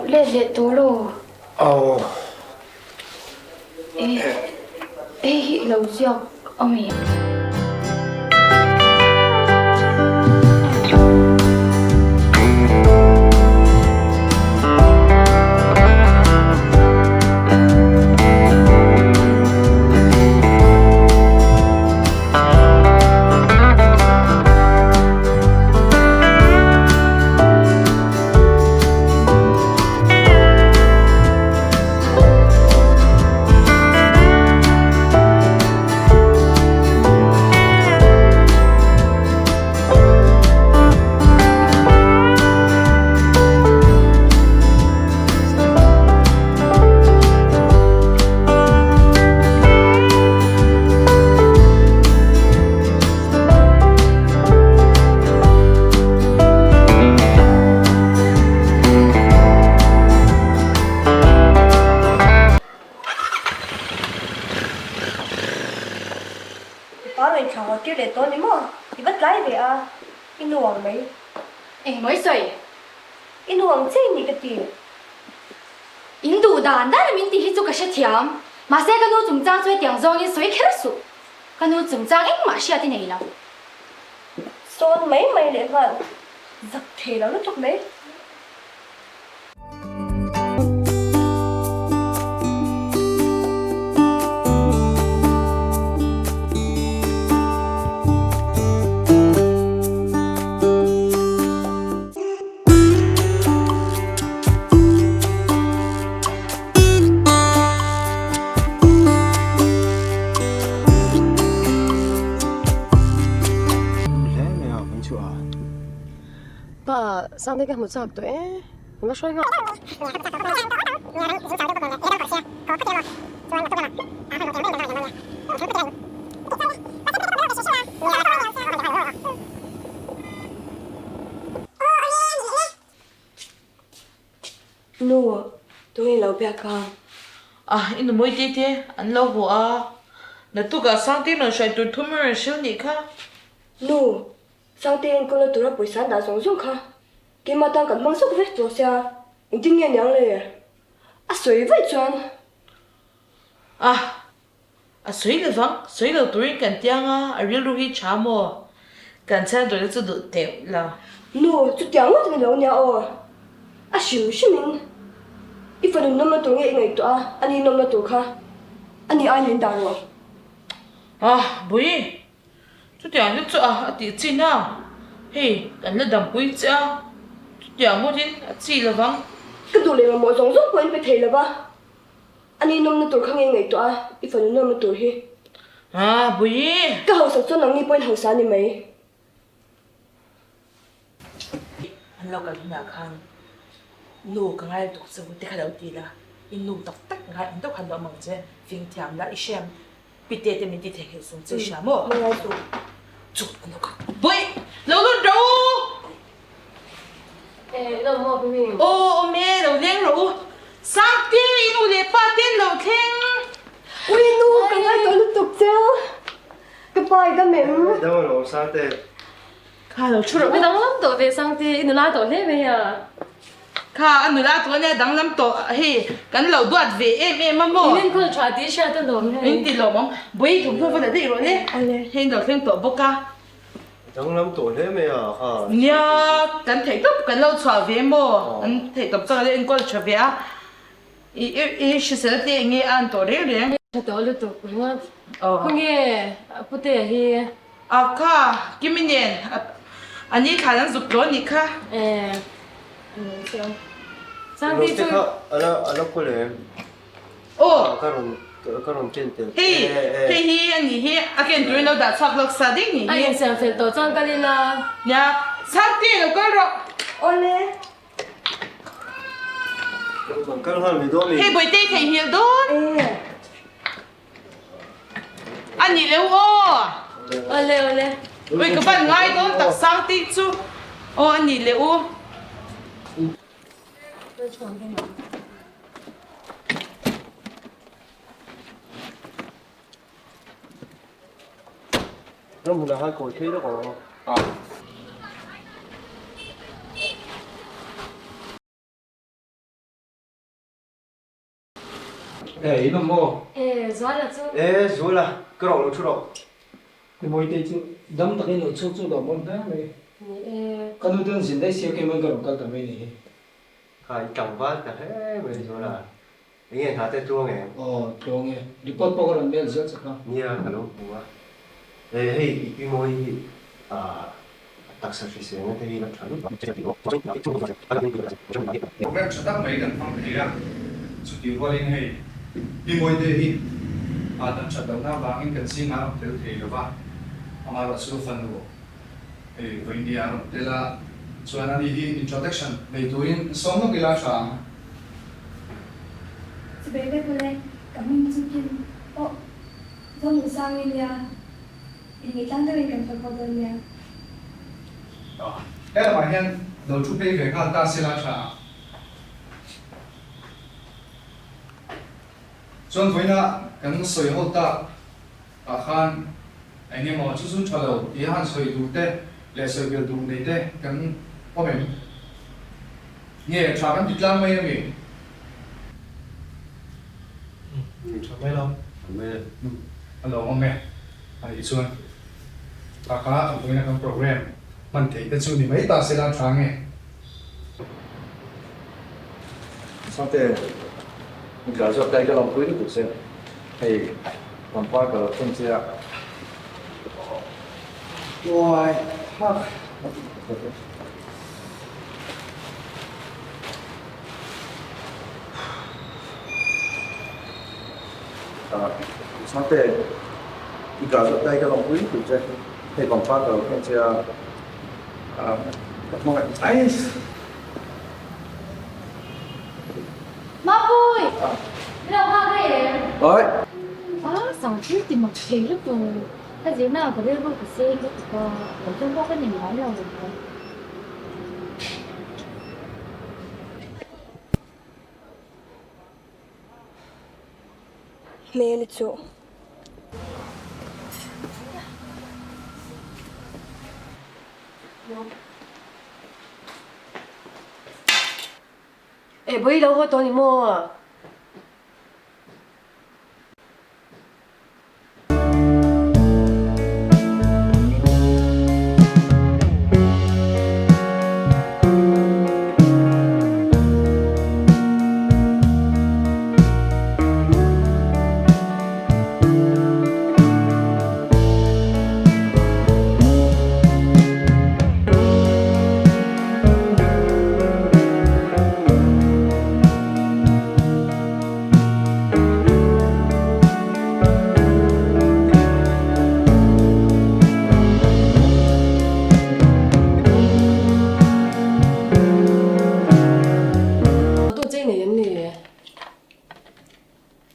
lệ tố đồ. Ồ. Ê, lâu dọc, ông ấy. Bảo mình chọn kêu để tôi đi mua thì bắt lái về à in nuông mấy Anh mới xoay. in nuông chơi gì cái gì In đủ đàn đã là mình đi hết chỗ cái sự thiam. Mà sẽ cái nô chúng ta chơi tiếng rong in xoay khét số. Cái nô chúng ta anh mà sẽ đi này nào. son mấy mấy để vào giật thế đó lúc lúc đấy bà sang đây cái một giặc tuổi nó xoay ngọn nua tôi lâu bia con in mỗi tí thế anh lâu hùa nè tụ cả sang tiếng nó xoay tụi thua mới siêu nhỉ khá nua sang tiên con là tụi nó buổi sáng đã sống xuống khá cái mà tao cần mang sức vết rồi sao anh tin nghe nhàngเลยà suy vậy chọn suy là vắng suy là tụi cần tiếng real lui chả mò cần xem tụi nó sẽ được tiểu là nua chút tiếng nó thì lâu nhà à xíu xíu mình ít phần năm mà tụi nghe ngày tụi anh đi năm mà tụi khá anh đi ai lên đàn rồi bùi chút tiếng nó chỗ tí chi nào hey cần là đầm bùi chứ chút tiếng một tin chi là vắng cái tụi này mà mỗi giống giống của anh phải thấy là ba anh đi năm mà tụi khá nghe ngày tụi ít phần năm mà tụi hi bùi cái hậu sản xuất năng đi bên hậu sản này mấy anh lâu cả nhà khang nô cái ngay tục sống tới khai đầu tiên là in nô tập tất ngay anh đâu hành động bằng chứ phiền thiam lại xem bị tê mình đi thấy sống chơi sao mà ngay tụi chút anh đâu cả bụi lâu luôn đâu nó mua cái gì ô mẹ lâu lên rồi sáng tiên in lệ ba tiên lâu thiên ui nô cái ngay tụi lúc tục chứ cái bài cái mềm đâu mà sao thế? khai đầu chút rồi cái đóng lắm tuổi về sang thì nó lại tuổi thế bây giờ khai anh nói tôi này đang làm tổ hey cái lâu đoạt về em mà mua nên cứ try tí xe tôi đồn này anh tin lâu mong bụi chúng tôi phải để rồi đấy hiện đầu thiên tổ bốc ca Đang làm tuổi thế mày à? nha cần thấy tập cần lâu xóa về mò anh thấy tập cho nên anh xóa về à ý sẽ để nghe anh tổ đấy đấy cho tôi lúc tuổi cũng ngon không nghe bữa tiệc thì khá kim minh nhiên anh ấy khả năng giúp đỡ nhỉ khá sang thì tôi Ano ko le? Karon tinte. hey anh ấy anh tụi nó đã sắp lọc xa đi nhỉ anh xem phim tổ trang cái là nha sắp đi rồi rồi ole Karon han mi do mi. hey buổi tây thấy hiểu đó anh ấy lâu ole ôi các bạn ngay đó tập sang tí chú anh ấy lâu Nó muốn là hai cổ thế đó có. Ê, nó mô. Gió là chú. Ê, rồi là, cái đầu nó chút đầu. Thì mỗi tế chứ, đâm tắc cái nụ chút chút đó môn đó mày. Cái nụ đơn xin đây siêu cái môn cái đầu các mày này. Hai cầm vát cả hết, bây giờ là. Anh em hả tên chuông nghe. Chuông nghe. Report bao lần bên rất chắc không? Nia, hello, mua. Ê, hey, cái môi, đặc sắc phi sinh, cái gì nó chuẩn. Program cho tác mấy gần phong thế à? Sự kiện qua lên hay đi ngồi đây đi. Tận trận đấu nào vàng anh cần xin nào từ thì là vàng. Mà là sự phần của với India rồi. Thế là cho anh đi introduction về tuổi sống nó cái là sao? Sebagai boleh kami mungkin do musang India ini tanda ikan perkodonya. Thế là bài nhân đầu chút đây về các ta sẽ là sao? Cho với na cái sợi hậu ta khan anh em mà chút chút cho đầu ý han sợi đủ tê lệ sợi biểu đủ này tê cái có mình nghe trả cái việc làm mấy em cho mấy đâu hello ông mẹ ai xuân ta khá ở với cái program mình thấy cái chuyện này mấy ta sẽ làm sao nghe sau thế mình cả cho tay cái lòng quý của xem thì còn qua cái không xe rồi ha sau thế mình cả cho tay cái lòng quý của xem thì còn qua cái không xe mọi người ấy Má vui. Đâu hoa cái gì? rồi Sao chứ thì mặc gì lúc rồi. Cái gì nào có biết vui của xe cái có trong có cái mình nói rồi. Mẹ nó chỗ. Ê, bữa đâu có tôi đi mua à?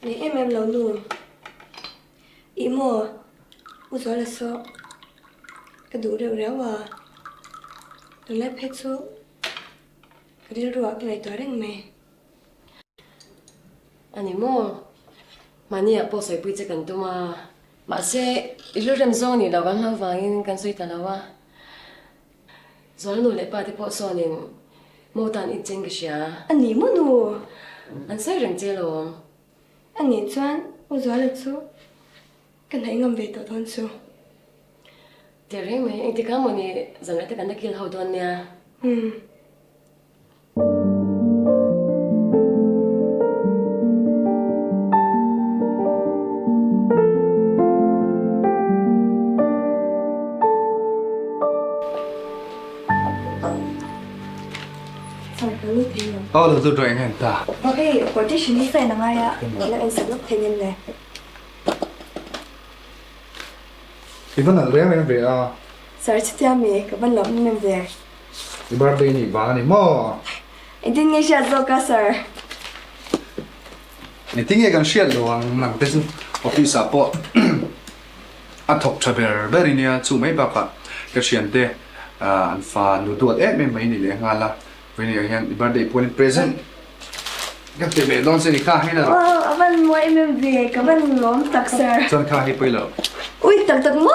Ni em lâu nuông. Ý mò, u gió là sợ. Cái đủ đều réo à. Đừng lép hết số. Cái đi ruột cái này tối đánh mẹ. Ani mo, mani apo soi pui che kan tuma. Ma se ilu rem zong ni lawan ha wangin kan soi talawa. Zol no le pa te po sonin. Mo tan I cheng sia. Anh nghĩ mò nụ. An sai reng che lo. Anh nghĩ choan, u gió là số. Cái này ngầm về tổ thôn số. Te reng me eng te ka mo ni zang le te kan da kil ho don nia. Sao cái lúc thế nhỉ? đầu tư rồi anh em ta Ok, quả tiết xin đi phải là ngay ạ. Nó anh sẽ lúc thế nhân này. thì vẫn là lẽ em về à Sợ chứ theo mẹ, các bạn lắm nên về. thì birthday này vàng này mò Anh tin nghe sao rồi cả sir. này tiếng nghe gần shit luôn nặng thế chứ office support anh thọc cho về bên này chú mấy bà cả cái chuyện đấy anh pha nụ tuột ép mấy này lấy ngang là với này anh birthday present cái tiền về đón xin đi khai hay là Các bạn mua em về, các bạn lắm tắc sir. chân khai hay bây giờ Ui, tắc mua.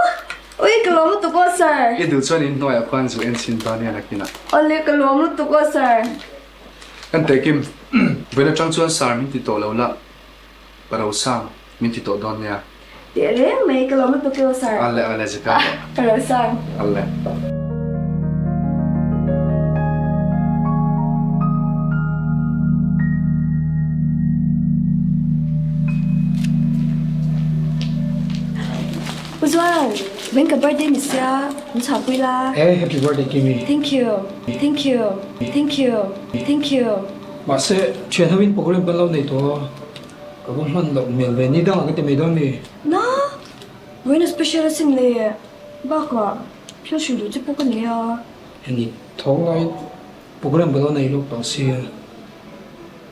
Ui, cái lắm tụi cô sir. cái điều cho nên nói quan số em xin bao nhiêu là kia Ôi, cái lắm tụi cô sir. cái tay kim với là trong chuan sar mình thì tổ lâu lắm Parau sang, minti to don ya. Tere, may kalomot to kilo sir. Ale zika. Pero sang. Ale. Uzwan, when ka birthday ni siya, unsa pila. Happy birthday Kimi. Thank you. Thank you. Thank you. Thank you. Mà sẽ chuyện hơi program bên lâu này thôi. Có con man lộc miền về ni đang ở cái tiệm đó mi. Na, when a special sin le. Bác à, phiêu sử dụng cho cái này à. Anh thong lại program bên lâu này lúc đó xí.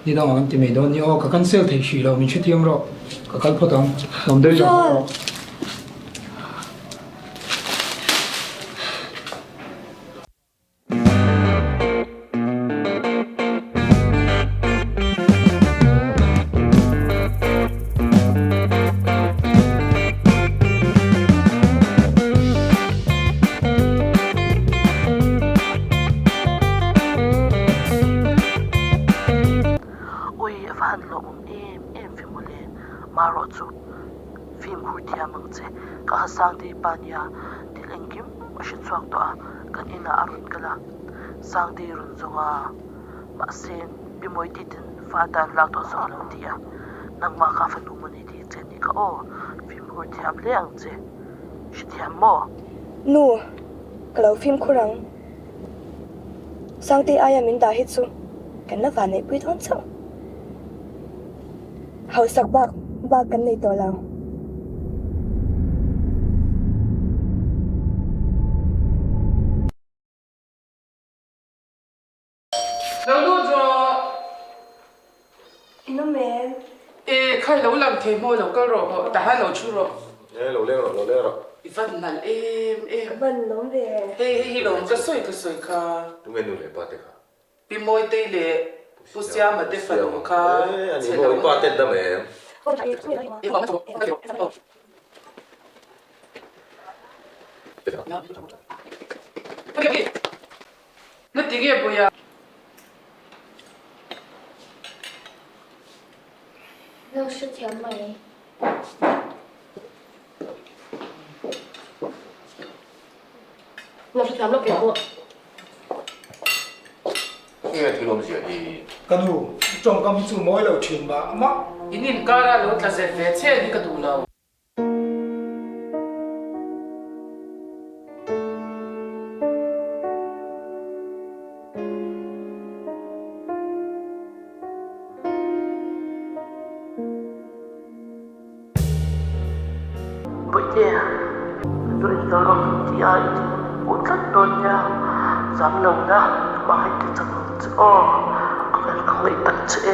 Ni đang ở cái tiệm đó ni ô cái cancel thì xí rồi mình sẽ tiêm rồi. Cái cái phốt đăng làm đấy rồi. Ui, van lo em phim mole maro chu phim khu thia mang che ka sang di pania dilengkim ashi chuak to a kan ina arun kala sang di run zonga ma sen bimoi titin fata la to so lo dia nang ma ka fa nu mani di che ni ka o phim khu thiam leng che shi thiam mo Nu, kalau phim kurang. Sang ti aya min da hit su. Kan na van nei pui thon chau. Hau sak ba kan nei to lao. lo lu jo Ino men. e khai lo lam the mo lo ka ro ta ha lo chu ro Lẩu leo rồi. i van nal em Ban nom ve. hey lo ka soi ka Đúng nghe nuôi ba tết à? bi moi te le pusia ma te fa lo ka Anh nuôi ba tết đó mẹ. nó tiếng nghe bùi à Lâu sư thiếu mày. Nó sẽ làm lúc kiểu Nghe thì làm gì vậy? Cái đủ trong cái chú mỗi lâu chuyện mà mắc. inin kara lo tla ze ve che ni ka du lo Bụi rồi tao lòng thì ai cũng rất tôn nhau dám lòng đó mà hãy tự chăm cho cái không lấy tận chế